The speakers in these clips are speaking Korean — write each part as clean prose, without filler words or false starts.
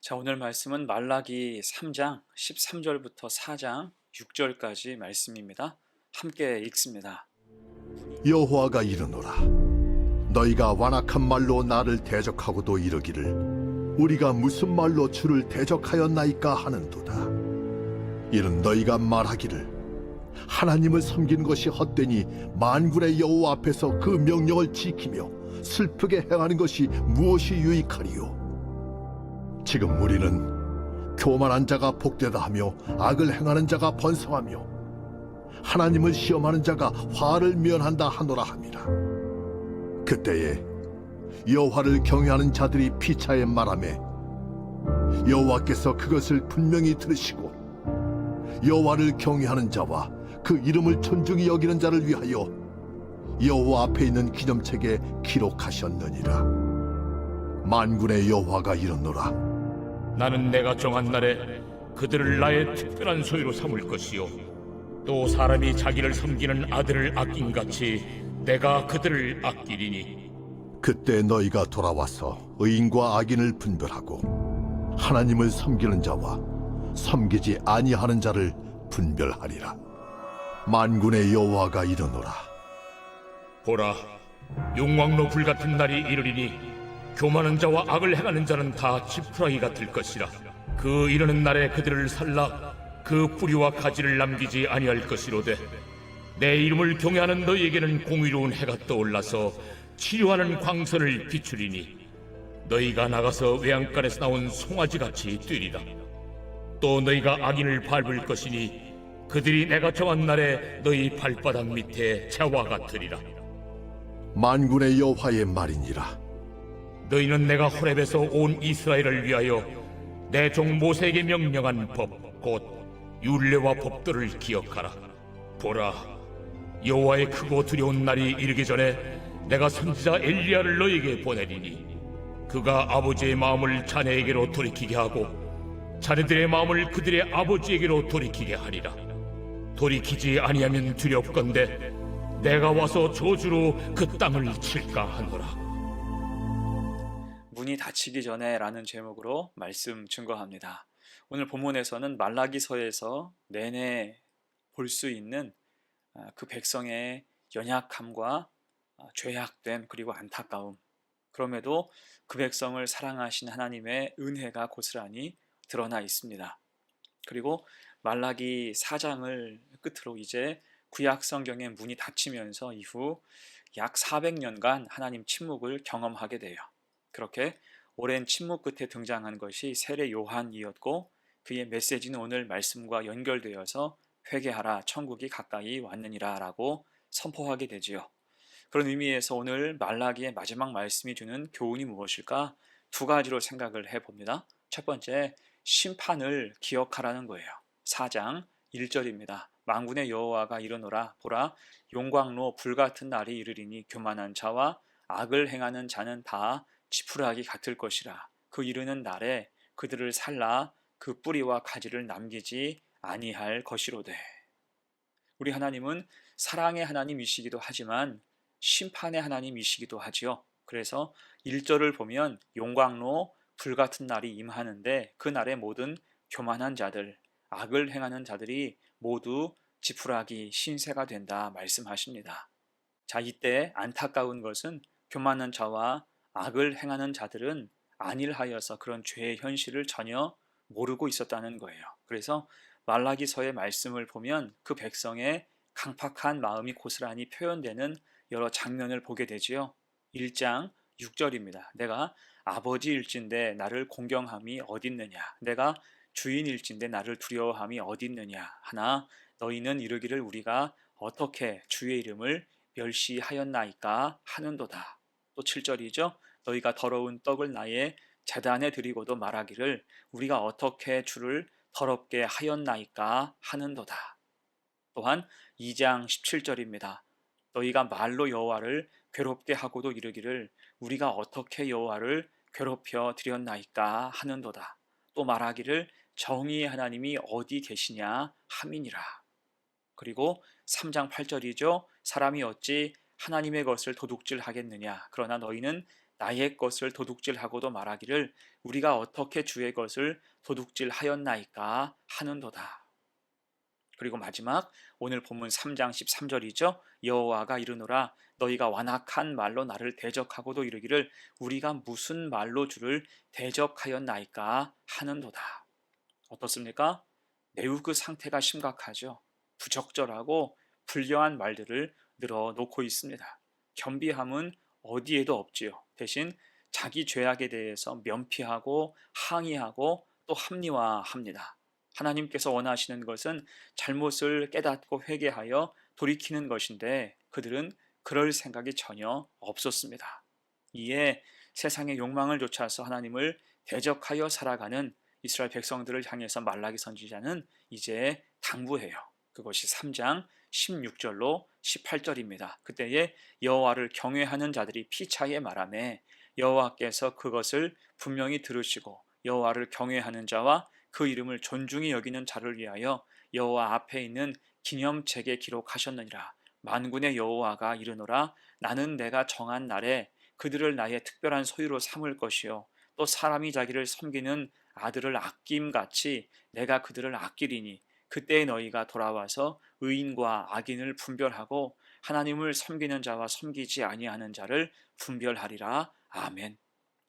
자, 오늘 말씀은 말라기 3장 13절부터 4장 6절까지 말씀입니다. 함께 읽습니다. 여호와가 이르노라. 너희가 완악한 말로 나를 대적하고도 이르기를 우리가 무슨 말로 주를 대적하였나이까 하는도다. 이는 너희가 말하기를 하나님을 섬기는 것이 헛되니 만군의 여호와 앞에서 그 명령을 지키며 슬프게 행하는 것이 무엇이 유익하리요. 지금 우리는 교만한 자가 복되다 하며 악을 행하는 자가 번성하며 하나님을 시험하는 자가 화를 면한다 하노라 함이라. 그때에 여호와를 경외하는 자들이 피차에 말하매 여호와께서 그것을 분명히 들으시고 여호와를 경외하는 자와 그 이름을 존중히 여기는 자를 위하여 여호와 앞에 있는 기념책에 기록하셨느니라. 만군의 여호와가 이르노라. 나는 내가 정한 날에 그들을 나의 특별한 소유로 삼을 것이요 또 사람이 자기를 섬기는 아들을 아낀같이 내가 그들을 아끼리니 그때 너희가 돌아와서 의인과 악인을 분별하고 하나님을 섬기는 자와 섬기지 아니하는 자를 분별하리라. 만군의 여호와가 이르노라. 보라, 용광로 불같은 날이 이르리니 교만한 자와 악을 행하는 자는 다 지푸라기 같을 것이라. 그 이르는 날에 그들을 살라 그 뿌리와 가지를 남기지 아니할 것이로되 내 이름을 경외하는 너희에게는 공의로운 해가 떠올라서 치료하는 광선을 비추리니 너희가 나가서 외양간에서 나온 송아지같이 뛰리라. 또 너희가 악인을 밟을 것이니 그들이 내가 정한 날에 너희 발바닥 밑에 재와 같으리라. 만군의 여호와의 말이니라. 너희는 내가 호렙에서 온 이스라엘을 위하여 내 종 모세에게 명령한 법 곧 율례와 법도를 기억하라. 보라, 여호와의 크고 두려운 날이 이르기 전에 내가 선지자 엘리야를 너희에게 보내리니 그가 아버지의 마음을 자네에게로 돌이키게 하고 자네들의 마음을 그들의 아버지에게로 돌이키게 하리라. 돌이키지 아니하면 두렵건대 내가 와서 저주로 그 땅을 칠까 하노라. 문이 닫히기 전에 라는 제목으로 말씀 증거합니다. 오늘 본문에서는 말라기서에서 내내 볼 수 있는 그 백성의 연약함과 죄악됨 그리고 안타까움, 그럼에도 그 백성을 사랑하신 하나님의 은혜가 고스란히 드러나 있습니다. 그리고 말라기 4장을 끝으로 이제 구약 성경의 문이 닫히면서 이후 약 400년간 하나님 침묵을 경험하게 돼요. 그렇게 오랜 침묵 끝에 등장한 것이 세례 요한이었고 그의 메시지는 오늘 말씀과 연결되어서 회개하라 천국이 가까이 왔느니라 라고 선포하게 되지요. 그런 의미에서 오늘 말라기의 마지막 말씀이 주는 교훈이 무엇일까? 두 가지로 생각을 해봅니다. 첫 번째, 심판을 기억하라는 거예요. 4장 1절입니다. 만군의 여호와가 이르노라. 보라, 용광로 불같은 날이 이르리니 교만한 자와 악을 행하는 자는 다 지푸라기 같을 것이라. 그 이르는 날에 그들을 살라 그 뿌리와 가지를 남기지 아니할 것이로되. 우리 하나님은 사랑의 하나님이시기도 하지만 심판의 하나님이시기도 하지요. 그래서 1절을 보면 용광로 불같은 날이 임하는데 그 날에 모든 교만한 자들, 악을 행하는 자들이 모두 지푸라기 신세가 된다 말씀하십니다. 자, 이때 안타까운 것은 교만한 자와 악을 행하는 자들은 안일하여서 그런 죄의 현실을 전혀 모르고 있었다는 거예요. 그래서 말라기서의 말씀을 보면 그 백성의 강팍한 마음이 고스란히 표현되는 여러 장면을 보게 되지요. 1장 6절입니다. 내가 아버지일진데 나를 공경함이 어딨느냐? 내가 주인일진데 나를 두려워함이 어딨느냐? 하나 너희는 이르기를 우리가 어떻게 주의 이름을 멸시하였나이까 하는도다. 또 7절이죠. 너희가 더러운 떡을 나의 제단에 드리고도 말하기를 우리가 어떻게 주를 더럽게 하였나이까 하는도다. 또한 2장 17절입니다. 너희가 말로 여호와를 괴롭게 하고도 이르기를 우리가 어떻게 여호와를 괴롭혀 드렸나이까 하는도다. 또 말하기를 정의의 하나님이 어디 계시냐 함이니라. 그리고 3장 8절이죠. 사람이 어찌 하나님의 것을 도둑질하겠느냐. 그러나 너희는 나의 것을 도둑질하고도 말하기를 우리가 어떻게 주의 것을 도둑질하였나이까 하는도다. 그리고 마지막 오늘 본문 3장 13절이죠. 여호와가 이르노라 너희가 완악한 말로 나를 대적하고도 이르기를 우리가 무슨 말로 주를 대적하였나이까 하는도다. 어떻습니까? 매우 그 상태가 심각하죠. 부적절하고 불려한 말들을 늘어놓고 있습니다. 겸비함은 어디에도 없지요. 대신 자기 죄악에 대해서 면피하고 항의하고 또 합리화합니다. 하나님께서 원하시는 것은 잘못을 깨닫고 회개하여 돌이키는 것인데 그들은 그럴 생각이 전혀 없었습니다. 이에 세상의 욕망을 좇아서 하나님을 대적하여 살아가는 이스라엘 백성들을 향해서 말라기 선지자는 이제 당부해요. 그것이 3장 16절로 18절입니다. 그때에 여호와를 경외하는 자들이 피차에 말하매 여호와께서 그것을 분명히 들으시고 여호와를 경외하는 자와 그 이름을 존중히 여기는 자를 위하여 여호와 앞에 있는 기념책에 기록하셨느니라. 만군의 여호와가 이르노라 나는 내가 정한 날에 그들을 나의 특별한 소유로 삼을 것이요 또 사람이 자기를 섬기는 아들을 아낌같이 내가 그들을 아끼리니 그때 너희가 돌아와서 의인과 악인을 분별하고 하나님을 섬기는 자와 섬기지 아니하는 자를 분별하리라. 아멘.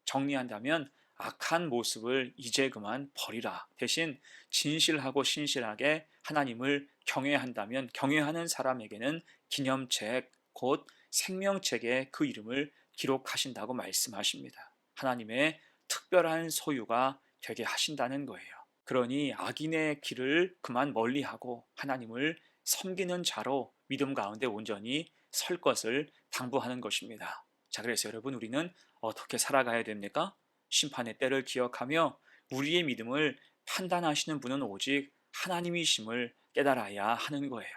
정리한다면 악한 모습을 이제 그만 버리라. 대신 진실하고 신실하게 하나님을 경외한다면 경외하는 사람에게는 기념책, 곧 생명책에 그 이름을 기록하신다고 말씀하십니다. 하나님의 특별한 소유가 되게 하신다는 거예요. 그러니 악인의 길을 그만 멀리하고 하나님을 섬기는 자로 믿음 가운데 온전히 설 것을 당부하는 것입니다. 자, 그래서 여러분 우리는 어떻게 살아가야 됩니까? 심판의 때를 기억하며 우리의 믿음을 판단하시는 분은 오직 하나님이심을 깨달아야 하는 거예요.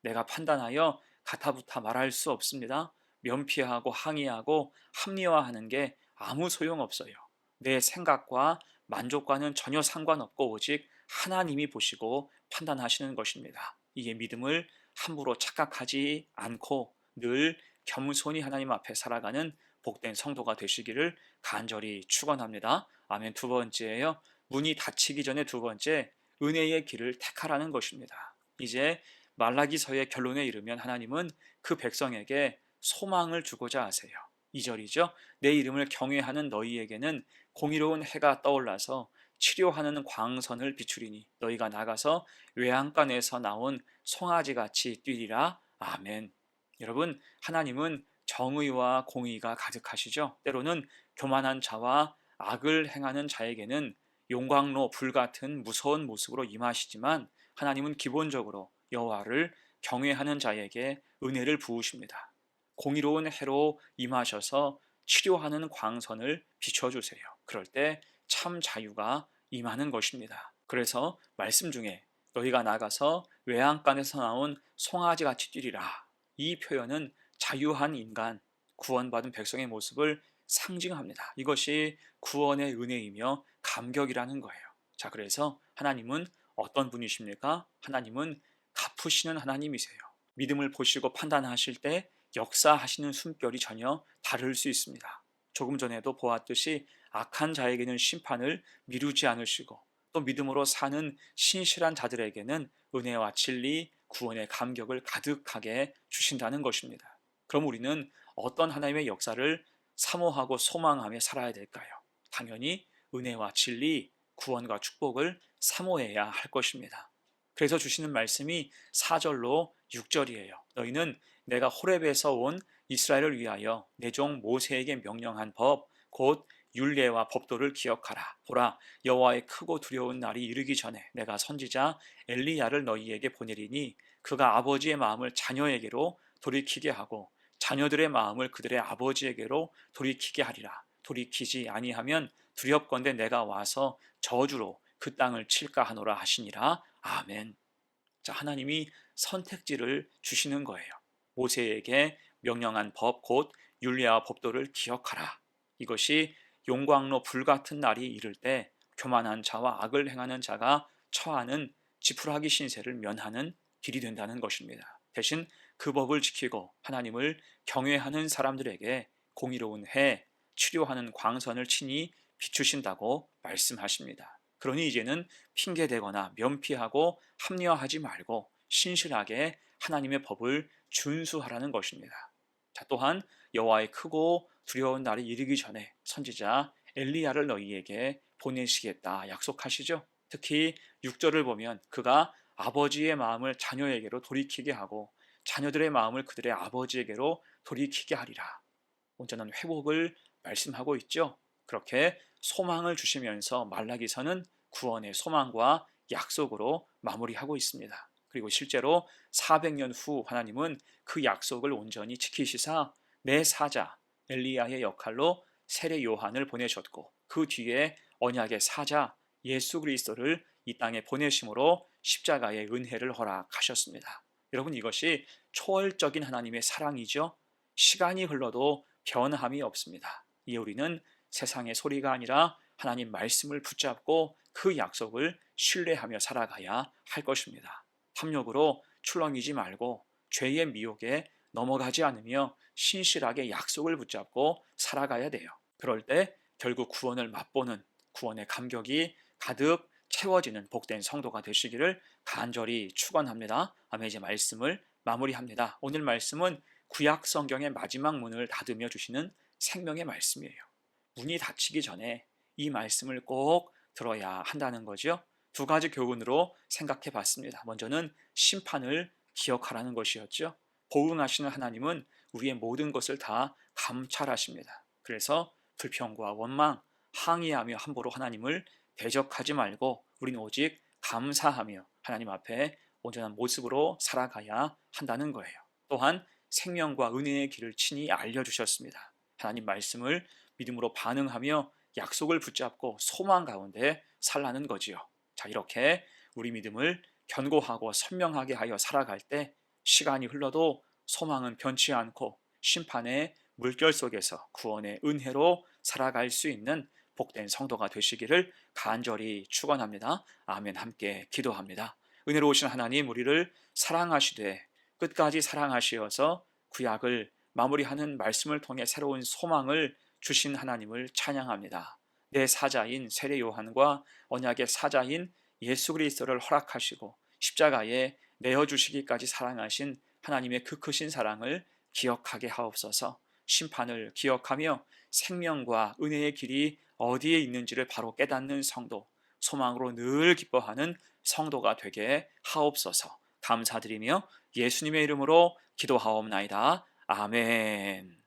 내가 판단하여 가타부타 말할 수 없습니다. 면피하고 항의하고 합리화하는 게 아무 소용없어요. 내 생각과 만족과는 전혀 상관없고 오직 하나님이 보시고 판단하시는 것입니다. 이게 믿음을 함부로 착각하지 않고 늘 겸손히 하나님 앞에 살아가는 복된 성도가 되시기를 간절히 축원합니다. 아멘. 두 번째예요. 문이 닫히기 전에 두 번째, 은혜의 길을 택하라는 것입니다. 이제 말라기서의 결론에 이르면 하나님은 그 백성에게 소망을 주고자 하세요. 2절이죠. 내 이름을 경외하는 너희에게는 공의로운 해가 떠올라서 치료하는 광선을 비추리니 너희가 나가서 외양간에서 나온 송아지같이 뛰리라. 아멘. 여러분, 하나님은 정의와 공의가 가득하시죠. 때로는 교만한 자와 악을 행하는 자에게는 용광로 불같은 무서운 모습으로 임하시지만 하나님은 기본적으로 여호와를 경외하는 자에게 은혜를 부으십니다. 공의로운 해로 임하셔서 치료하는 광선을 비춰주세요. 그럴 때 참 자유가 임하는 것입니다. 그래서 말씀 중에 너희가 나가서 외양간에서 나온 송아지같이 뛰리라. 이 표현은 자유한 인간, 구원받은 백성의 모습을 상징합니다. 이것이 구원의 은혜이며 감격이라는 거예요. 자, 그래서 하나님은 어떤 분이십니까? 하나님은 갚으시는 하나님이세요. 믿음을 보시고 판단하실 때 역사하시는 숨결이 전혀 다를 수 있습니다. 조금 전에도 보았듯이 악한 자에게는 심판을 미루지 않으시고 또 믿음으로 사는 신실한 자들에게는 은혜와 진리, 구원의 감격을 가득하게 주신다는 것입니다. 그럼 우리는 어떤 하나님의 역사를 사모하고 소망하며 살아야 될까요? 당연히 은혜와 진리, 구원과 축복을 사모해야 할 것입니다. 그래서 주시는 말씀이 4절로 6절이에요. 너희는 내가 호렙에서 온 이스라엘을 위하여 내 종 모세에게 명령한 법, 곧 율례와 법도를 기억하라. 보라, 여호와의 크고 두려운 날이 이르기 전에 내가 선지자 엘리야를 너희에게 보내리니 그가 아버지의 마음을 자녀에게로 돌이키게 하고 자녀들의 마음을 그들의 아버지에게로 돌이키게 하리라. 돌이키지 아니하면 두렵건대 내가 와서 저주로 그 땅을 칠까 하노라 하시니라. 아멘. 자, 하나님이 선택지를 주시는 거예요. 모세에게 명령한 법, 곧 율례와 법도를 기억하라. 이것이 용광로 불같은 날이 이를 때 교만한 자와 악을 행하는 자가 처하는 지푸라기 신세를 면하는 길이 된다는 것입니다. 대신 그 법을 지키고 하나님을 경외하는 사람들에게 공의로운 해, 치료하는 광선을 친히 비추신다고 말씀하십니다. 그러니 이제는 핑계대거나 면피하고 합리화하지 말고 신실하게 하나님의 법을 준수하라는 것입니다. 자, 또한 여호와의 크고 두려운 날이 이르기 전에 선지자 엘리야를 너희에게 보내시겠다 약속하시죠. 특히 6절을 보면 그가 아버지의 마음을 자녀에게로 돌이키게 하고 자녀들의 마음을 그들의 아버지에게로 돌이키게 하리라. 온전한 회복을 말씀하고 있죠. 그렇게 소망을 주시면서 말라기서는 구원의 소망과 약속으로 마무리하고 있습니다. 그리고 실제로 400년 후 하나님은 그 약속을 온전히 지키시사 내 사자 엘리야의 역할로 세례 요한을 보내셨고 그 뒤에 언약의 사자 예수 그리스도를 이 땅에 보내심으로 십자가의 은혜를 허락하셨습니다. 여러분, 이것이 초월적인 하나님의 사랑이죠. 시간이 흘러도 변함이 없습니다. 이에 우리는 세상의 소리가 아니라 하나님 말씀을 붙잡고 그 약속을 신뢰하며 살아가야 할 것입니다. 탐욕으로 출렁이지 말고 죄의 미혹에 넘어가지 않으며 신실하게 약속을 붙잡고 살아가야 돼요. 그럴 때 결국 구원을 맛보는 구원의 감격이 가득 채워지는 복된 성도가 되시기를 간절히 축원합니다. 아멘. 이제 말씀을 마무리합니다. 오늘 말씀은 구약 성경의 마지막 문을 닫으며 주시는 생명의 말씀이에요. 문이 닫히기 전에 이 말씀을 꼭 들어야 한다는 거죠. 두 가지 교훈으로 생각해 봤습니다. 먼저는 심판을 기억하라는 것이었죠. 보응하시는 하나님은 우리의 모든 것을 다 감찰하십니다. 그래서 불평과 원망, 항의하며 함부로 하나님을 대적하지 말고 우리는 오직 감사하며 하나님 앞에 온전한 모습으로 살아가야 한다는 거예요. 또한 생명과 은혜의 길을 친히 알려주셨습니다. 하나님 말씀을 믿음으로 반응하며 약속을 붙잡고 소망 가운데 살라는 거지요. 자, 이렇게 우리 믿음을 견고하고 선명하게 하여 살아갈 때 시간이 흘러도 소망은 변치 않고 심판의 물결 속에서 구원의 은혜로 살아갈 수 있는 복된 성도가 되시기를 간절히 축원합니다. 아멘. 함께 기도합니다. 은혜로우신 하나님, 우리를 사랑하시되 끝까지 사랑하시어서 구약을 마무리하는 말씀을 통해 새로운 소망을 주신 하나님을 찬양합니다. 내 사자인 세례 요한과 언약의 사자인 예수 그리스도를 허락하시고 십자가에 내어주시기까지 사랑하신 하나님의 그 크신 사랑을 기억하게 하옵소서. 심판을 기억하며 생명과 은혜의 길이 어디에 있는지를 바로 깨닫는 성도, 소망으로 늘 기뻐하는 성도가 되게 하옵소서. 감사드리며 예수님의 이름으로 기도하옵나이다. 아멘.